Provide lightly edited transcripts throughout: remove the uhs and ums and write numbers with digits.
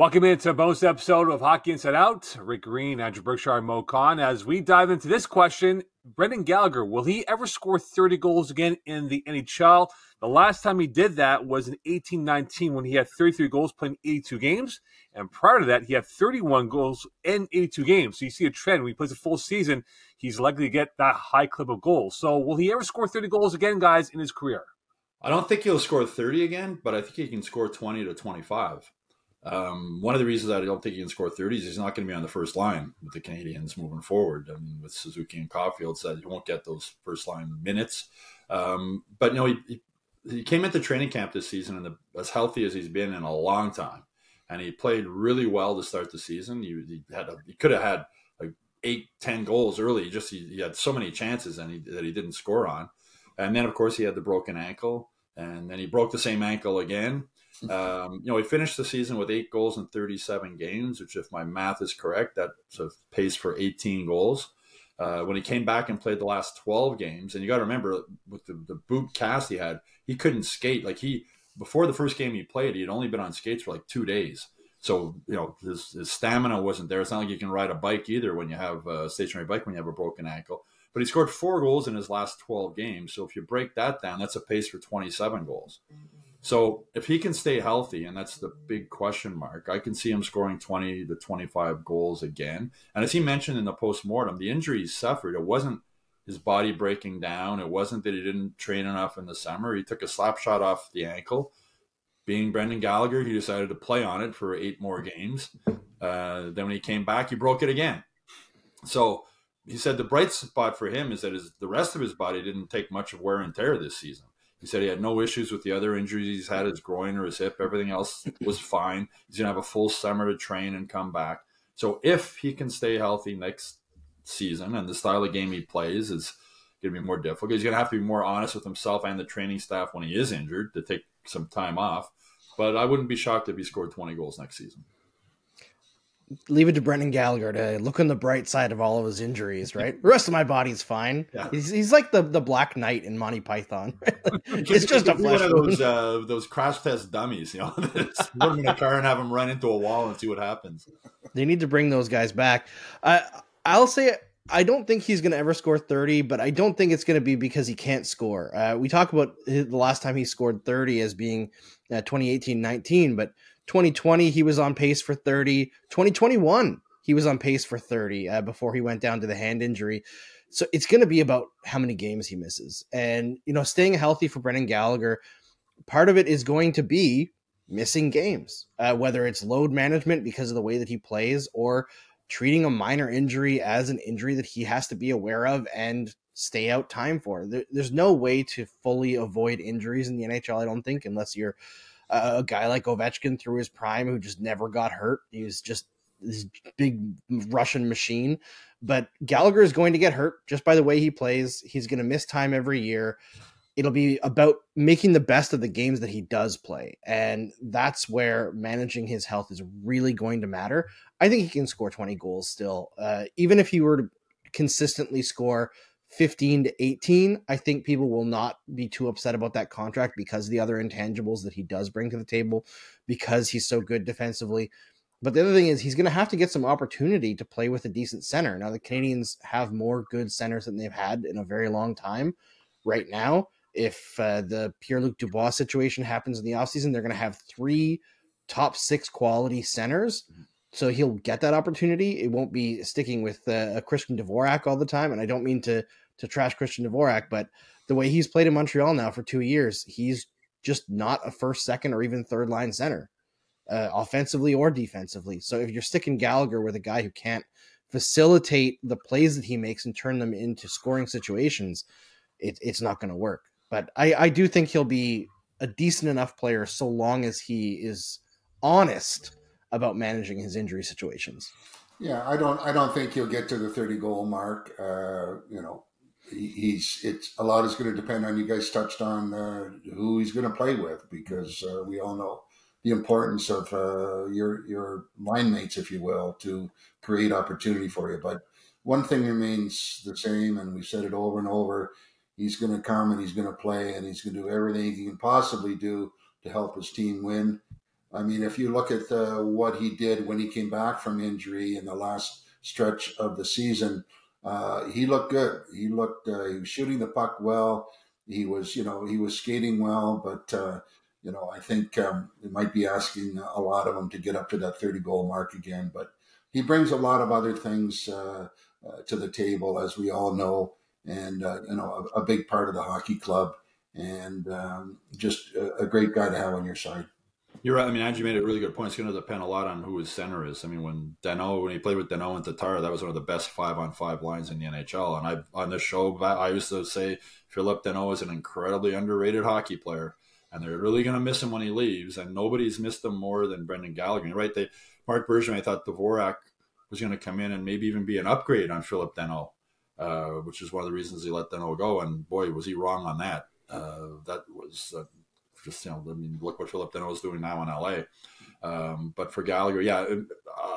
Welcome into a bonus episode of Hockey Inside Out. Rick Green, Andrew Berkshire, and Mo Khan. As we dive into this question, Brendan Gallagher, will he ever score 30 goals again in the NHL? The last time he did that was in 18-19 when he had 33 goals playing 82 games. And prior to that, he had 31 goals in 82 games. So you see a trend. When he plays a full season, he's likely to get that high clip of goals. So will he ever score 30 goals again, guys, in his career? I don't think he'll score 30 again, but I think he can score 20 to 25. One of the reasons I don't think he can score 30 is he's not going to be on the first line with the Canadiens moving forward. I mean, with Suzuki and Caulfield, said he won't get those first line minutes. But he came into training camp this season and as healthy as he's been in a long time, and he played really well to start the season. He could have had like 8-10 goals early. He had so many chances that he didn't score on, and then of course he had the broken ankle, and then he broke the same ankle again. He finished the season with 8 goals in 37 games, which, if my math is correct, that's a pace for 18 goals. When he came back and played the last 12 games, and you got to remember with the boot cast he had, he couldn't skate. Before the first game he played, he had only been on skates for like 2 days. So, his stamina wasn't there. It's not like you can ride a bike either when you have a stationary bike when you have a broken ankle. But he scored 4 goals in his last 12 games. So if you break that down, that's a pace for 27 goals. So if he can stay healthy, and that's the big question mark, I can see him scoring 20 to 25 goals again. And as he mentioned in the postmortem, the injury he suffered, it wasn't his body breaking down. It wasn't that he didn't train enough in the summer. He took a slap shot off the ankle. Being Brendan Gallagher, he decided to play on it for 8 more games. Then when he came back, he broke it again. So he said the bright spot for him is that the rest of his body didn't take much of wear and tear this season. He said he had no issues with the other injuries he's had, his groin or his hip. Everything else was fine. He's going to have a full summer to train and come back. So if he can stay healthy next season, and the style of game he plays is going to be more difficult, he's going to have to be more honest with himself and the training staff when he is injured to take some time off. But I wouldn't be shocked if he scored 20 goals next season. Leave it to Brendan Gallagher to look on the bright side of all of his injuries, right? The rest of my body's fine. Yeah. He's like the Black Knight in Monty Python. It's just a flesh one of those crash test dummies, put him in a car and have him run into a wall and see what happens. They need to bring those guys back. I'll say I don't think he's going to ever score 30, but I don't think it's going to be because he can't score. We talk about the last time he scored 30 as being 2018-19, but 2020, he was on pace for 30. 2021, he was on pace for 30 before he went down to the hand injury. So it's going to be about how many games he misses. And, staying healthy for Brendan Gallagher, part of it is going to be missing games, whether it's load management because of the way that he plays or treating a minor injury as an injury that he has to be aware of and stay out time for. There's no way to fully avoid injuries in the NHL, I don't think, unless you're a guy like Ovechkin through his prime who just never got hurt. He was just this big Russian machine. But Gallagher is going to get hurt just by the way he plays. He's going to miss time every year. It'll be about making the best of the games that he does play. And that's where managing his health is really going to matter. I think he can score 20 goals still. Even if he were to consistently score 15 to 18, I think people will not be too upset about that contract because of the other intangibles that he does bring to the table, because he's so good defensively. But the other thing is he's going to have to get some opportunity to play with a decent center. Now, the Canadiens have more good centers than they've had in a very long time right now. If the Pierre-Luc Dubois situation happens in the offseason, they're going to have 3 top 6 quality centers. So he'll get that opportunity. It won't be sticking with Christian Dvorak all the time. And I don't mean to trash Christian Dvorak, but the way he's played in Montreal now for 2 years, he's just not a first, second, or even third line center, offensively or defensively. So if you're sticking Gallagher with a guy who can't facilitate the plays that he makes and turn them into scoring situations, it's not going to work. But I do think he'll be a decent enough player so long as he is honest about managing his injury situations. Yeah, I don't think he'll get to the 30 goal mark. It's a lot is going to depend on, you guys touched on who he's going to play with, because we all know the importance of your line mates, if you will, to create opportunity for you. But one thing remains the same, and we've said it over and over: he's going to come and he's going to play and he's going to do everything he can possibly do to help his team win. I mean, if you look at what he did when he came back from injury in the last stretch of the season, he looked good. He was shooting the puck well. He was skating well, but I think it might be asking a lot of him to get up to that 30-goal mark again. But he brings a lot of other things to the table, as we all know, and a big part of the hockey club, and just a great guy to have on your side. You're right. I mean, Andrew made a really good point. It's going to depend a lot on who his center is. I mean, when he played with Danault and Tatar, that was one of the best 5-on-5 lines in the NHL. And on this show, I used to say Philippe Danault is an incredibly underrated hockey player, and they're really going to miss him when he leaves. And nobody's missed him more than Brendan Gallagher. You're right. Mark Bergevin, I thought Dvorak was going to come in and maybe even be an upgrade on Philippe Danault, which is one of the reasons he let Danault go. And boy, was he wrong on that. That was look what Philippe Danault is doing now in LA. But for Gallagher, yeah,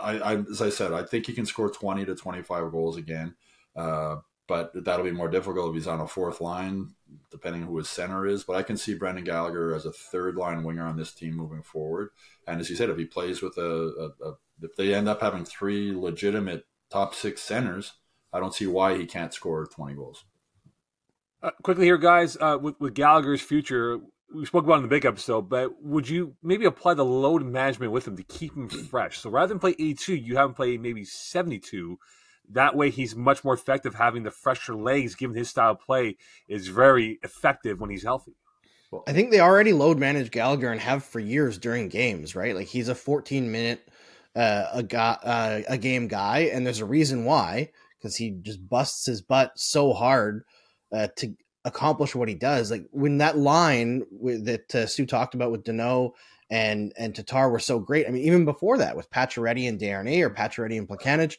as I said, I think he can score 20 to 25 goals again. But that'll be more difficult if he's on a fourth line, depending on who his center is. But I can see Brendan Gallagher as a third line winger on this team moving forward. And as you said, if he plays with if they end up having 3 legitimate top 6 centers, I don't see why he can't score 20 goals. Quickly here, guys, with Gallagher's future, we spoke about it in the big episode, but would you maybe apply the load management with him to keep him fresh? So rather than play 82, you have him play maybe 72. That way he's much more effective having the fresher legs, given his style of play is very effective when he's healthy. I think they already load manage Gallagher and have for years during games, right? Like he's a 14-minute a game guy, and there's a reason why, because he just busts his butt so hard to accomplish what he does. Like when that line that Stu talked about with Danault and Tatar were so great. I mean, even before that with Pacioretty and Desharnais, or Pacioretty and Plekanec,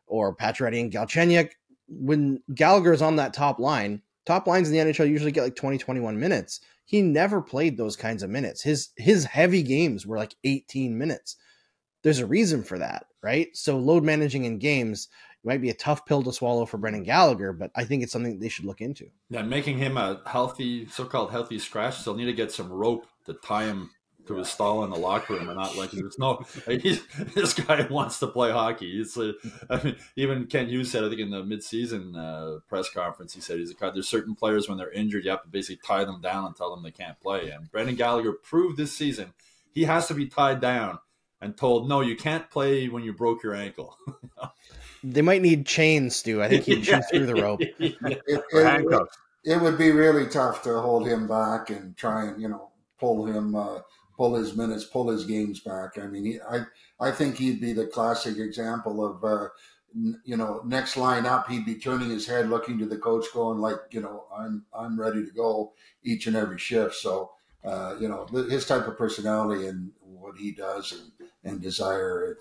or Pacioretty and Galchenyuk, when Gallagher's on that top lines in the NHL usually get like 20, 21 minutes. He never played those kinds of minutes. His heavy games were like 18 minutes. There's a reason for that, right? So load managing in games might be a tough pill to swallow for Brendan Gallagher, but I think it's something they should look into. Yeah, making him a so-called healthy scratch, they'll need to get some rope to tie him to his stall in the locker room and not like this guy wants to play hockey. I mean, even Ken Hughes said, I think in the mid-season press conference, he said there's certain players when they're injured, you have to basically tie them down and tell them they can't play. And Brendan Gallagher proved this season he has to be tied down and told, no, you can't play when you broke your ankle. They might need chains, Stu. I think he'd chew through the rope. It would be really tough to hold him back and try and, pull his minutes, pull his games back. I mean, I think he'd be the classic example of, next line up, he'd be turning his head, looking to the coach, going like, I'm ready to go each and every shift. So, his type of personality and what he does and desire,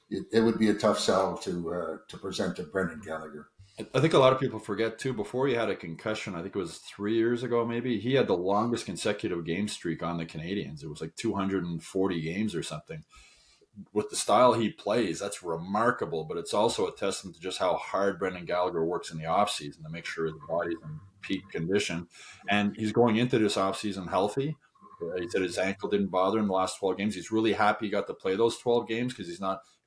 it would be a tough sell to present to Brendan Gallagher. I think a lot of people forget too, before he had a concussion, I think it was 3 years ago, maybe, he had the longest consecutive game streak on the Canadiens. It was like 240 games or something. With the style he plays, that's remarkable, but it's also a testament to just how hard Brendan Gallagher works in the offseason to make sure the body's in peak condition. And he's going into this offseason healthy. He said his ankle didn't bother him the last 12 games. He's really happy he got to play those 12 games because if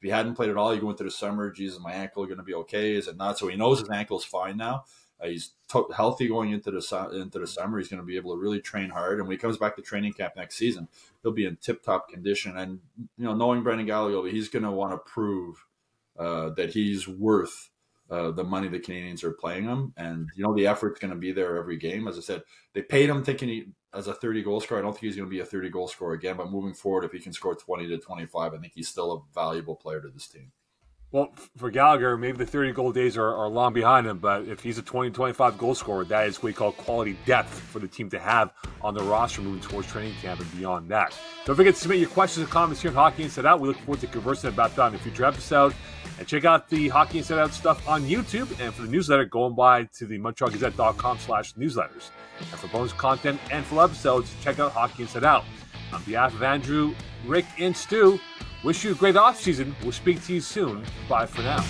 he hadn't played at all, you go into the summer, Jesus, my ankle going to be okay? Is it not? So he knows his ankle's fine now. He's healthy going into the summer. He's going to be able to really train hard. And when he comes back to training camp next season, he'll be in tip-top condition. And, knowing Brendan Gallagher, he's going to want to prove that he's worth the money the Canadiens are paying him. And, the effort's going to be there every game. As I said, they paid him thinking as a 30-goal scorer. I don't think he's going to be a 30-goal scorer again. But moving forward, if he can score 20 to 25, I think he's still a valuable player to this team. Well, for Gallagher, maybe the 30-goal days are long behind him, but if he's a 20, 25-goal scorer, that is what we call quality depth for the team to have on the roster moving towards training camp and beyond that. Don't forget to submit your questions and comments here on Hockey Inside Out. We look forward to conversing about that in a future episode. And check out the Hockey Inside Out stuff on YouTube. And for the newsletter, go by to the MontrealGazette.com/newsletters. And for bonus content and full episodes, check out Hockey Inside Out. On behalf of Andrew, Rick, and Stu, wish you a great offseason. We'll speak to you soon. Bye for now.